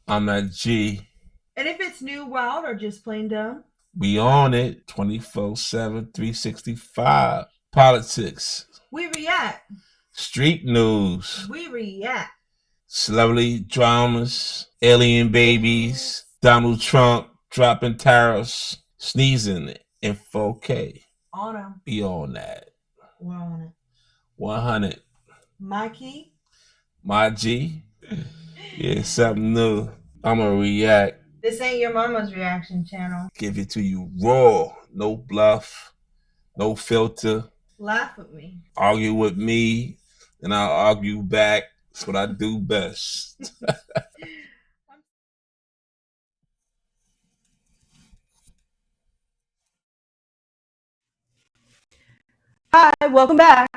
I'm at G. And if it's new, wild, or just plain dumb, We on it 24/7, 365. Politics, we react. street news, We react. celebrity dramas, alien babies, Donald Trump dropping tariffs, sneezing in 4K. On them. Be on that. We're on it. 100. My key. My G. Yeah, something new. I'ma react. This ain't your mama's reaction channel. Give it to you raw. No bluff. No filter. Laugh with me. Argue with me, and I'll argue back. That's what I do best. Hi, welcome back.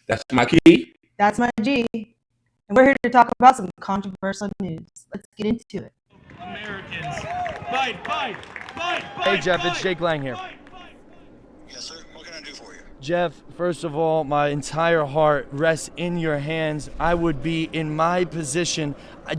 That's my key. That's my G. And we're here to talk about some controversial news. Let's get into it. Americans, fight, fight, fight, fight. Hey Jeff, it's Jake Lang here. Yes, sir. What can I do for you? Jeff, first of all, my entire heart rests in your hands. I would be in my position,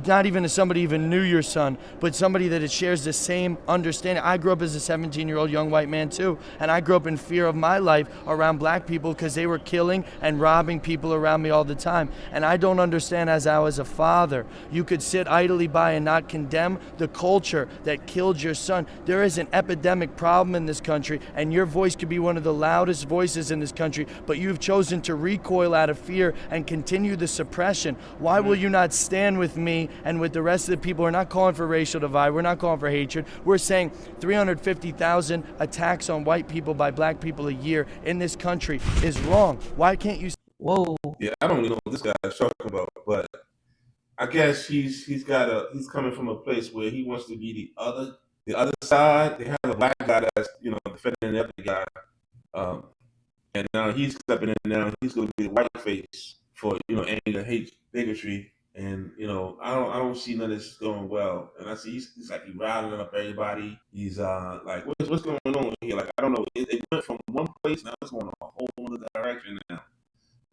not even as somebody even knew your son, but somebody that shares the same understanding. I grew up as a 17-year-old young white man too, and I grew up in fear of my life around black people because they were killing and robbing people around me all the time. And I don't understand, as I was a father, you could sit idly by and not condemn the culture that killed your son. There is an epidemic problem in this country, and your voice could be one of the loudest voices in this country, but you've chosen to recoil out of fear and continue the suppression. Why will you not stand with me and with the rest of the people? We're not calling for racial divide. We're not calling for hatred. We're saying 350,000 attacks on white people by black people a year in this country is wrong. Why can't you? Whoa. Yeah, I don't even know what this guy is talking about, but I guess he's coming from a place where he wants to be the other side. They have a black guy that's defending the other guy. Um, and now he's stepping in. Now he's going to be the white face for anger, hate, bigotry, and I don't see none of this going well. And I see he's like riling up everybody. He's like, what's going on here? Like I don't know. It went from one place, now it's going a whole other direction now.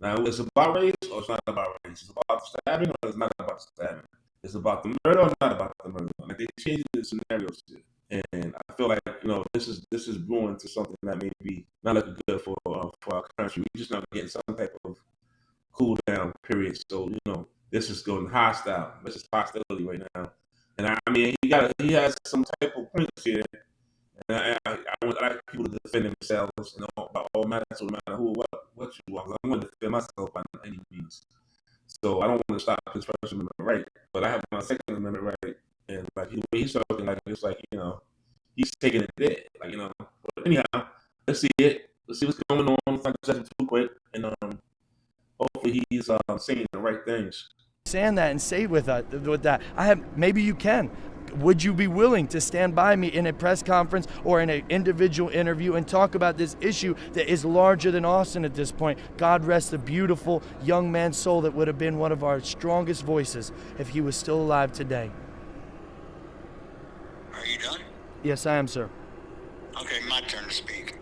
Now it's about race or it's not about race. It's about the stabbing or it's not about the stabbing. It's about the murder or not about the murder. Like they changed the scenarios here. And I feel like this is brewing to something that may be not looking good for our country. We're just not getting some type of cool down period. So this is going hostile. This is hostility right now. And I mean he has some type of points here. And I like people to defend themselves, about all matters, no matter who, what you are. I'm going to defend myself by any means. So I don't want to stop his First Amendment right, but I have my Second Amendment right, and like the way he's talking, like it's like he's taking it there, like But anyhow, let's see it. Let's see what's going on. Let's not judge him too quick, and hopefully he's saying the right things. Stand that and say with that. Maybe you can. Would you be willing to stand by me in a press conference or in an individual interview and talk about this issue that is larger than Austin at this point? God rest the beautiful young man's soul that would have been one of our strongest voices if he was still alive today. Are you done? Yes, I am, sir. Okay, my turn to speak.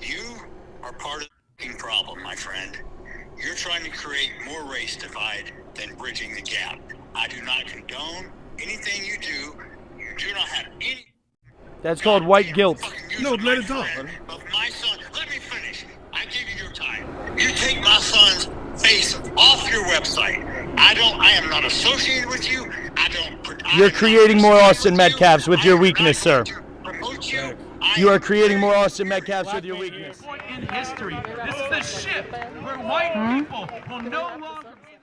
You are part of the problem, my friend. You're trying to create more race divide than bridging the gap. I do not condone anything you do. You do not have any. That's called white guilt. No, let it talk. Of my son. Let me finish. I give you your time. You take my son's face off your website. I am not associated with you. You're creating more Austin Metcalfs with your weakness, sir. Promote you. You are creating more Austin Metcalfs with your weakness. Point in history. This is the shift where white people will no longer be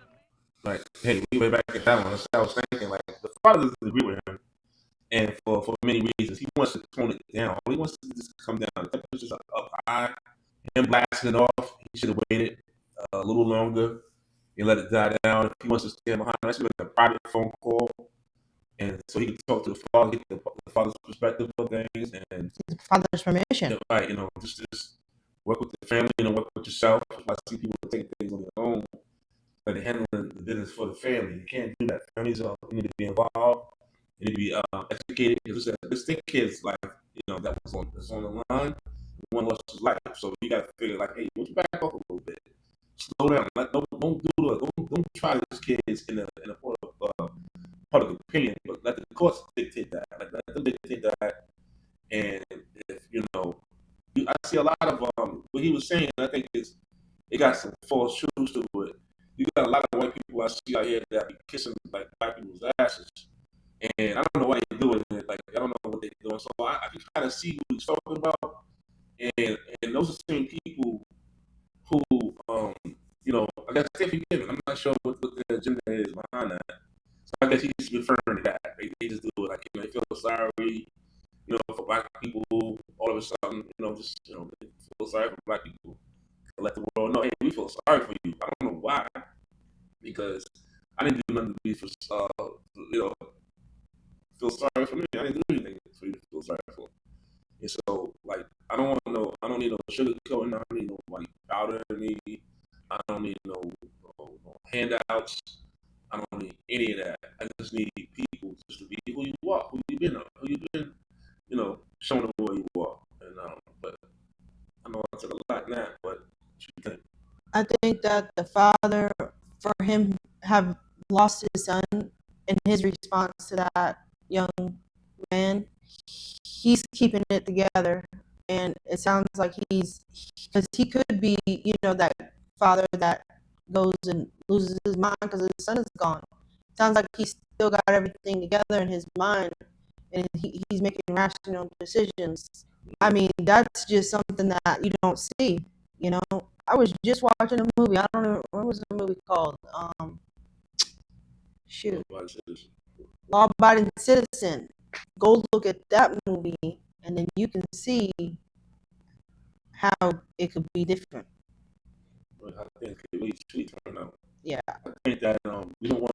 Like, hey, we went back at that one. I was thinking, like, the father doesn't agree with him, and for many reasons, he wants to tone it down. He wants to just come down. The temperature's up high. Him blasting it off, he should have waited a little longer and let it die down. If he wants to stand behind, that should have been a private phone call, and so he can talk to the father, get the father's perspective of things, and Father's permission. right, just work with the family, work with yourself. I see people take things on their own, like they're handling the business for the family. You can't do that. Families need to be involved. They need to be educated. Because this thing kid's life, that's on the line. One lost his life, so you got to figure like, hey, why don't you back off a little bit, slow down. Like, don't try this kids in a part of the opinion, but let the courts dictate that. Like, let them dictate that. And if I see a lot of what he was saying. I think it got some false truths to it. You got a lot of white people I see out here that be kissing like black people's asses, and I don't know why they're doing it. Like I don't know what they're doing. So I can kind of see what he's talking about, and those are the same people who I guess they're forgiven. I'm not sure what the agenda is behind that. So I guess he's referring to that. They just do it like they feel sorry, for black people. All of a sudden, they feel sorry for black people. Let the world know, hey, we feel sorry for you. I don't know why, because I didn't do nothing to be feel sorry for me. I didn't do anything for you to feel sorry for. And so, like, I don't need no sugar coating. I don't need nobody powder me. I don't need no handouts. I don't need any of that. I just need people just to be who you are, who you've been, showing them who you are. And but I know I took a lot now, but what you think? I think that the father, for him, have lost his son, and his response to that young man, he's keeping it together, and it sounds like because he could be, that father that goes and loses his mind because his son is gone. Sounds like he's still got everything together in his mind, and he's making rational decisions. I mean, that's just something that you don't see. I was just watching a movie. I don't know what was the movie called. Shoot, Law Abiding Citizen. Go look at that movie, and then you can see how it could be different. I think we turn out. Yeah. I think that we don't want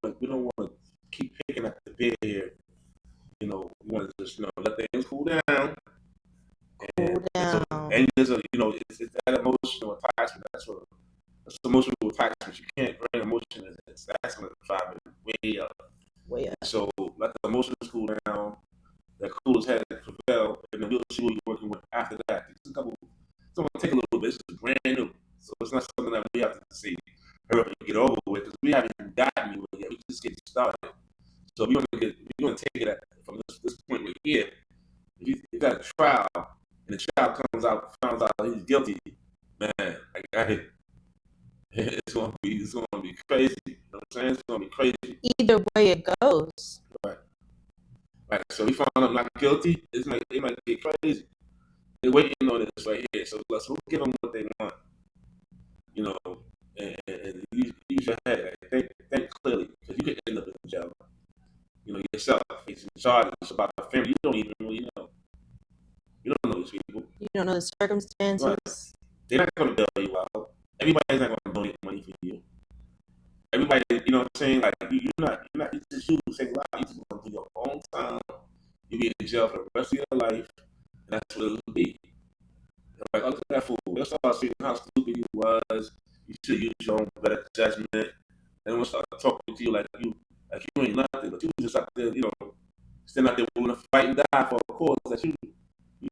to keep picking at the bit here. We want to just let things cool down. Cool down. And there's it's that emotional attachment. That's emotional attachment. You can't bring emotion. That's going to drive it way up. Way up. So let the emotions cool down. That coolest head prevail, and then we'll see what you're working with after that. It's going to take a little bit. This is brand new, so it's not something that we have to see hurry up and get over with because we haven't even gotten anywhere yet. We just getting started. So we're going to take it from this point right here. If you got a trial and the child finds out he's guilty, man, it's gonna be crazy. You know what I'm saying? It's gonna be crazy. Either way it goes. Right. So we found him not guilty. It might get crazy. They're waiting on this right here. So let's give them what they want. And use your head. Like, think clearly, because you could end up in jail. Yourself facing charges about a family you don't even really know. You don't know these people. You don't know the circumstances. Right. They're not going to bail you out. Everybody's not going to donate money for you. Everybody, you know what I'm saying? Like you're not. It's just you saying, "Wow, you just going to do your own time. You'll be in jail for the rest of your life, and that's what it'll be." Like, oh, look at that fool. They'll start seeing how stupid you was. You should use your own better judgment. And we'll start talking to you like you ain't nothing, but you just out there, standing out there willing to fight and die for a cause that you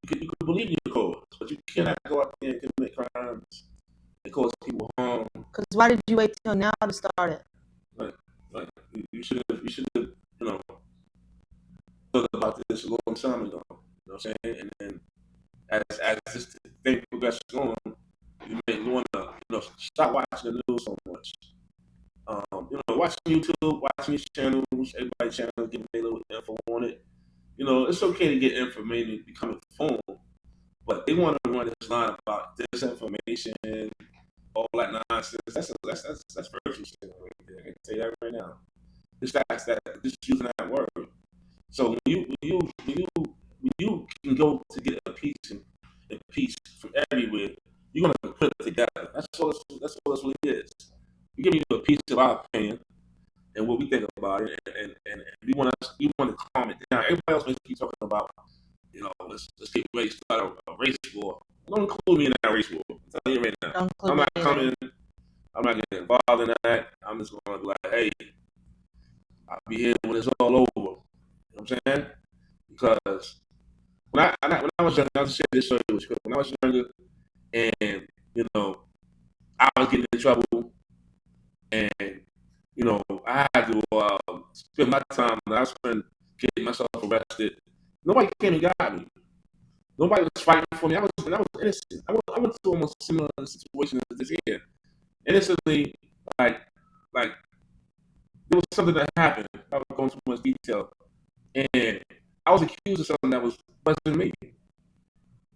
could believe in your cause, but you cannot go out there and commit crimes and cause people harm. Because why did you wait till now to start it? Like you should have, thought about this a long time ago. You know what I'm saying? And then as this thing progresses on, you may want to stop watching the news so much. Watching YouTube, watching these channels, everybody's channel giving their little info on it. It's okay to get information, become informed, but they want to run this line about disinformation, all that nonsense. That's virtue signaling right there. I can tell you that right now. Just using that word. So when you can go to get a peace from everywhere, you're gonna put it together. That's all this really is. We're giving you a piece of our opinion and what we think about it, and we want to calm it down. Everybody else may keep talking about, let's get ready to start a race war. Don't include me in that race war. I'm telling you right now. I'm not coming. I'm not getting involved in that. I'm just going to be like, hey, I'll be here when it's all over. You know what I'm saying? Because when I was younger, I'll just share this story with you. When I was younger, and I was getting in trouble, and I had to spend my time. I spend arrested. Nobody came and got me. Nobody was fighting for me. I was innocent. I went through almost a similar situation as this here. Innocently, like there was something that happened. I was going too much detail, and I was accused of something that wasn't me.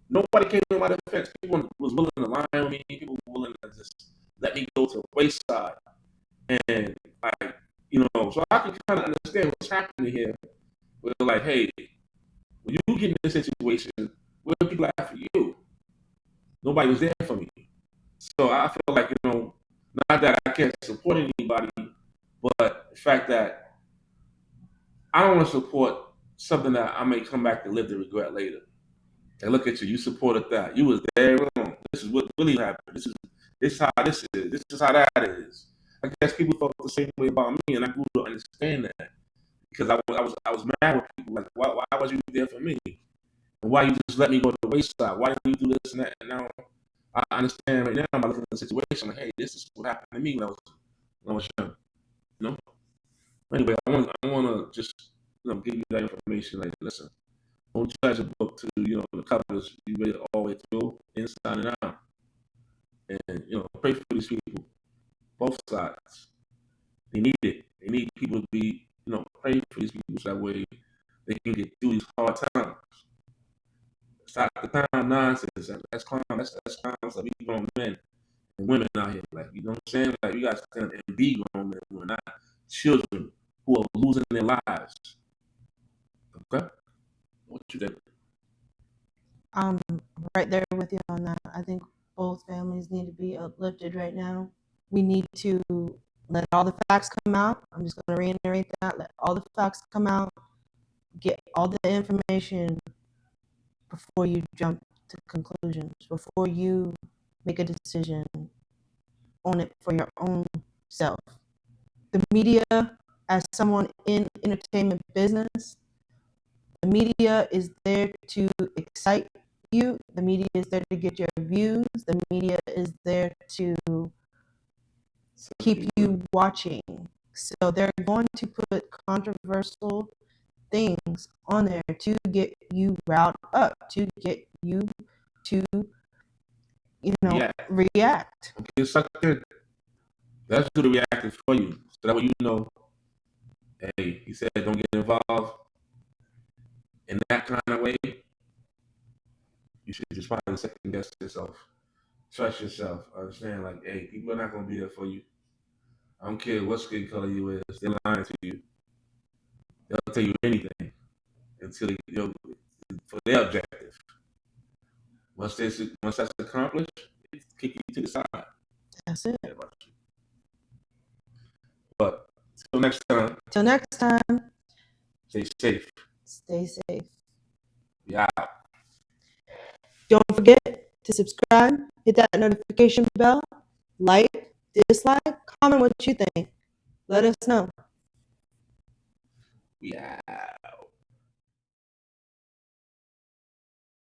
Nobody came to my defense. People was willing to lie on me. People were willing to just let me go to the wayside. And so I can kind of understand what's happening here. Where they're like, hey, when you get in this situation, where are people at for you? Nobody was there for me. So I feel like, not that I can't support anybody, but the fact that I don't want to support something that I may come back to live to regret later. And look at you, you supported that. You was there wrong. This is what really happened. This is how this is. This is how that is. I guess people thought the same way about me, and I grew to understand that because I was mad with people like, why was you there for me? And why you just let me go to the wayside? Why didn't you do this and that? And now I understand right now. I'm looking at the situation like, hey, this is what happened to me when I was young. You know. Anyway, I want to just give you that information. Like, listen, don't judge a book to the covers. You read it all the way through, inside and out, and pray for these people, both sides. They need it. They need people to be praying for these people so that way they can get through these hard times. Stop the clown nonsense. That's clown. That's clown stuff. We grown men and women out here, like, you know what I'm saying? Like, we got to stand up and be grown men and women, not children who are losing their lives. Okay, what you think? I'm right there with you on that. I think both families need to be uplifted right now. We need to let all the facts come out. I'm just going to reiterate that. Let all the facts come out. Get all the information before you jump to conclusions, before you make a decision on it for your own self. The media, as someone in entertainment business, the media is there to excite you. The media is there to get your views. The media is there to keep you watching. So they're going to put controversial things on there to get you riled up, to get you to, react. Okay, suck in. Let's do the reacting for you. So that way hey, he said don't get involved in that kind of way. You should just probably second guess yourself. Trust yourself. Understand, like, hey, people are not going to be there for you. I don't care what skin color you is. They're lying to you. They'll tell you anything until for their objective. Once that's accomplished, they kick you to the side. That's it. But till next time. Till next time. Stay safe. Stay safe. Yeah. Don't forget to subscribe, hit that notification bell, like, dislike, comment what you think. Let us know. Yeah.